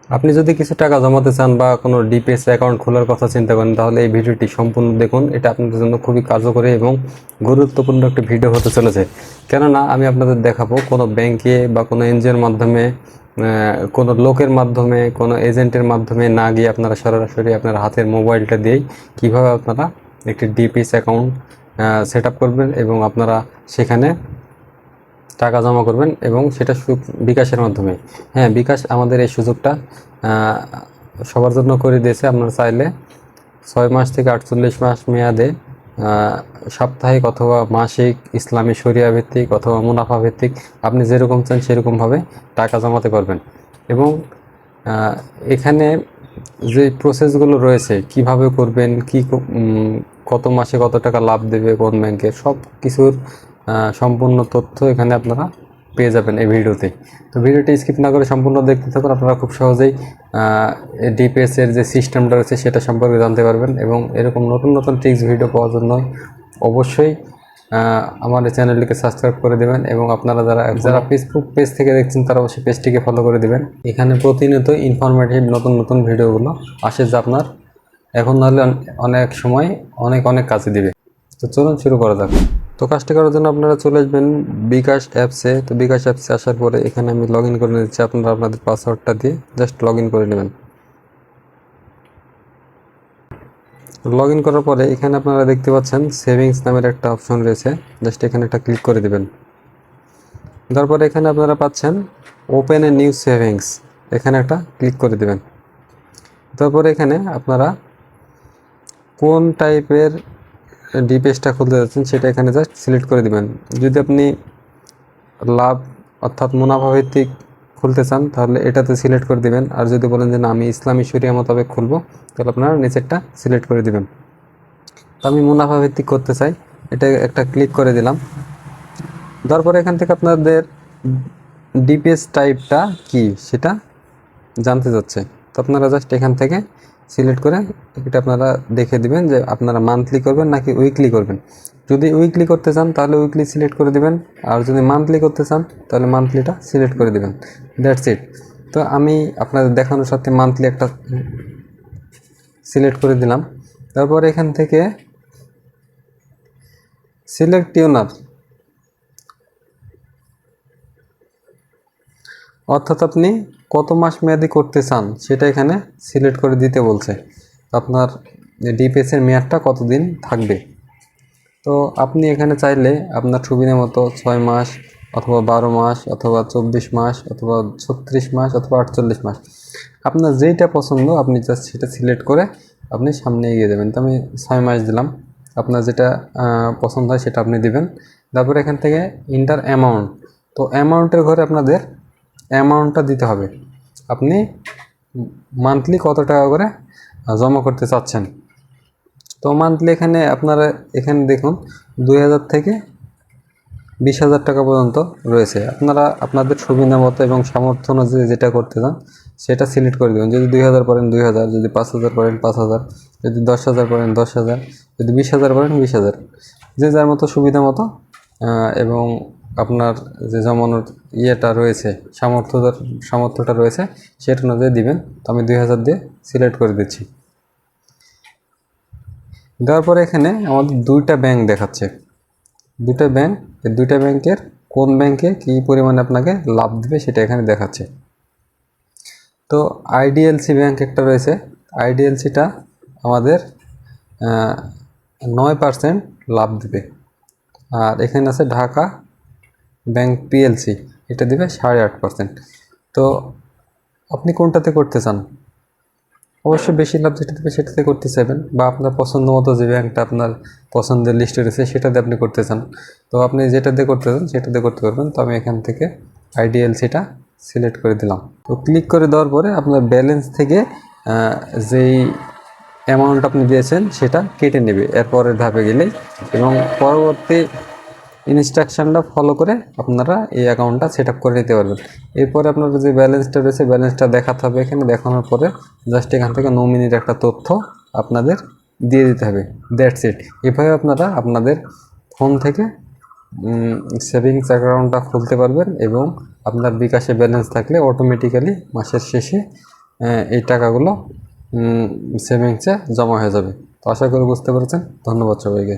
আপনি যদি কিছু টাকা জমাতে চান বা কোনো ডিপিএস অ্যাকাউন্ট খোলার কথা চিন্তা করেন, তাহলে এই ভিডিওটি সম্পূর্ণ দেখুন। এটা আপনাদের জন্য খুবই কার্যকরী এবং গুরুত্বপূর্ণ একটা ভিডিও হতে চলেছে। কেননা আমি আপনাদের দেখাবো কোনো ব্যাংকে বা কোনো এনজিওর মাধ্যমে, কোনো লোকের মাধ্যমে, কোনো এজেন্টের মাধ্যমে না গিয়ে আপনারা সরাসরি আপনার হাতের মোবাইলটা দিয়েই কীভাবে আপনারা একটি ডিপিএস অ্যাকাউন্ট সেট আপ করবেন এবং আপনারা সেখানে টাকা জমা করবেন, এবং সেটা বিকাশের মাধ্যমে। হ্যাঁ, বিকাশ আমাদের এই সুযোগটা সবার জন্য করে দিয়েছে। আপনারা চাইলে 6 মাস থেকে 48 মাস মেয়াদে সাপ্তাহিক অথবা মাসিক, ইসলামী শরিয়া ভিত্তিক অথবা মুনাফা ভিত্তিক, আপনি যেরকম চান সেরকমভাবে টাকা জমাতে পারবেন। এবং এখানে যে প্রসেসগুলো রয়েছে, কিভাবে করবেন, কত মাসে কত টাকা লাভ দেবে কোন ব্যাংকে, সব কিছুর সম্পূর্ণ তথ্য এখানে আপনারা পেয়ে যাবেন এই ভিডিওতে। তো ভিডিওটি স্কিপ না করে সম্পূর্ণ দেখতে থাকুন। আপনারা খুব সহজেই ডিপিএস এর যে সিস্টেমটা রয়েছে সেটা সম্পর্কে জানতে পারবেন, এবং এরকম নতুন নতুন ট্রিক্স ভিডিও পাওয়ার জন্য অবশ্যই আমার এই চ্যানেলটিকে সাবস্ক্রাইব করে দেবেন। এবং আপনারা যারা ফেসবুক পেজ থেকে দেখছেন তারা অবশ্যই পেজটিকে ফলো করে দেবেন। এখানে প্রতিনিয়ত ইনফরমেটিভ নতুন নতুন ভিডিওগুলো আসে, যা আপনার এখন নাহলে অনেক সময় অনেক কাজে দিবে। তো চলুন শুরু করা যাক। তো কাজটি করার জন্য আপনারা চলে আসবেন বিকাশ অ্যাপসে। তো বিকাশ অ্যাপসে আসার পরে এখানে আমি লগ ইন করে নিচ্ছি। আপনারা আপনাদের পাসওয়ার্ডটা দিয়ে জাস্ট লগ ইন করে নেবেন। লগ ইন করার পরে এখানে আপনারা দেখতে পাচ্ছেন সেভিংস নামের একটা অপশন রয়েছে, জাস্ট এখানে একটা ক্লিক করে দেবেন। তারপরে এখানে আপনারা পাচ্ছেন ওপেন এ নিউ সেভিংস, এখানে একটা ক্লিক করে দেবেন। তারপরে এখানে আপনারা কোন টাইপের ডিপিএসটা খুলতে যাচ্ছেন সেটা এখানে জাস্ট সিলেক্ট করে দিবেন। যদি আপনি লাভ অর্থাৎ মুনাফা ভিত্তিক খুলতে চান তাহলে এটাতে সিলেক্ট করে দিবেন, আর যদি বলেন যে না আমি ইসলামী শরিয়া মোতাবেক খুলবো তাহলে আপনারা নিচেরটা সিলেক্ট করে দিবেন। তো আমি মুনাফা ভিত্তিক করতে চাই, এটা একটা ক্লিক করে দিলাম। তারপরে এখান থেকে আপনাদের ডিপিএস টাইপটা কি সেটা জানতে যাচ্ছে। তো আপনারা জাস্ট এখান থেকে সিলেক্ট করে এটা আপনারা দেখে দিবেন যে আপনারা মান্থলি করবেন নাকি উইকলি করবেন। যদি উইকলি করতে চান তাহলে উইকলি সিলেক্ট করে দিবেন, আর যদি মান্থলি করতে চান তাহলে মান্থলিটা সিলেক্ট করে দিবেন। That's it. তো আমি আপনাদের দেখানোর সাথে মান্থলি একটা সিলেক্ট করে দিলাম। তারপর এখান থেকে সিলেক্ট টিউনার, অর্থাৎ আপনি কত মাস মেয়াদি করতে চান সেটা এখানে সিলেক্ট করে দিতে বলছে। আপনার ডিপিএসের মেয়াদটা কতদিন থাকবে। তো আপনি এখানে চাইলে আপনার সুবিধা মতো 6 মাস অথবা 12 মাস অথবা 24 মাস অথবা 36 মাস অথবা 48 মাস, আপনার যেইটা পছন্দ আপনি জাস্ট সেটা সিলেক্ট করে আপনি সামনে এগিয়ে যাবেন। তো আমি 6 মাস দিলাম, আপনার যেটা পছন্দ হয় সেটা আপনি দিবেন। তারপরে এখান থেকে ইন্টার অ্যামাউন্ট, তো অ্যামাউন্টের ঘরে আপনাদের অ্যামাউন্টটা দিতে হবে। আপনি মান্থলি কত টাকা করে জমা করতে চাচ্ছেন। তো মান্থলি এখানে আপনারা এখানে দেখুন 2000 থেকে 20,000 টাকা পর্যন্ত রয়েছে। আপনারা আপনাদের সুবিধা মতো এবং সামর্থ্য অনুযায়ী যেটা করতে চান সেটা সিলেক্ট করে দেবেন। যদি 2000 করেন 2000, যদি 5000 করেন 5000, যদি 10,000 করেন 10,000, যদি 20,000 করেন 20,000, যে যার মতো সুবিধা মতো এবং আপনার যে জমানোর ইয়েটা রয়েছে, সামর্থ্যটা রয়েছে সেটা অনুযায়ী দিবেন। তো আমি 2000 দিয়ে সিলেক্ট করে দিচ্ছি। দেওয়ার পরে এখানে আমাদের দুইটা ব্যাংক দেখাচ্ছে, দুটো ব্যাংক, এই দুইটা ব্যাংকের কোন ব্যাংকে কী পরিমাণে আপনাকে লাভ দেবে সেটা এখানে দেখাচ্ছে। তো আইডিএলসি ব্যাংক একটা রয়েছে, আইডিএলসিটা আমাদের 9% লাভ দেবে। আর এখানে আছে ঢাকা ব্যাংক পিএলসি, এটা দেবে 8.5%। তো আপনি কোনটাতে করতে চান? অবশ্যই বেশি লাভ যেটা দেবে সেটাতে করতে চাইবেন, বা আপনার পছন্দ মতো যে ব্যাংকটা আপনার পছন্দের লিস্টে রয়েছে সেটাতে আপনি করতে চান। তো আপনি যেটাতে করতে চান সেটাতে করতে পারবেন। তো আমি এখান থেকে আইডিএলসিটা সিলেক্ট করে দিলাম। তো ক্লিক করে দেওয়ার পরে আপনার ব্যালেন্স থেকে যেই অ্যামাউন্ট আপনি দিয়েছেন সেটা কেটে নেবে এরপরের ধাপে গেলেই, এবং পরবর্তী ইনস্ট্রাকশানটা ফলো করে আপনারা এই অ্যাকাউন্টটা সেট আপ করে নিতে পারবেন। এরপরে আপনার যে ব্যালেন্সটা রয়েছে ব্যালেন্সটা দেখাতে হবে। এখানে দেখানোর পরে জাস্ট এখান থেকে নমিনির একটা তথ্য আপনাদের দিয়ে দিতে হবে। That's it. এভাবে আপনারা আপনাদের ফোন থেকে সেভিংস অ্যাকাউন্টটা খুলতে পারবেন, এবং আপনার বিকাশে ব্যালেন্স থাকলে অটোমেটিক্যালি মাসের শেষে এই টাকাগুলো সেভিংসে জমা হয়ে যাবে। তো আশা করি বুঝতে পেরেছেন। ধন্যবাদ সবাইকে।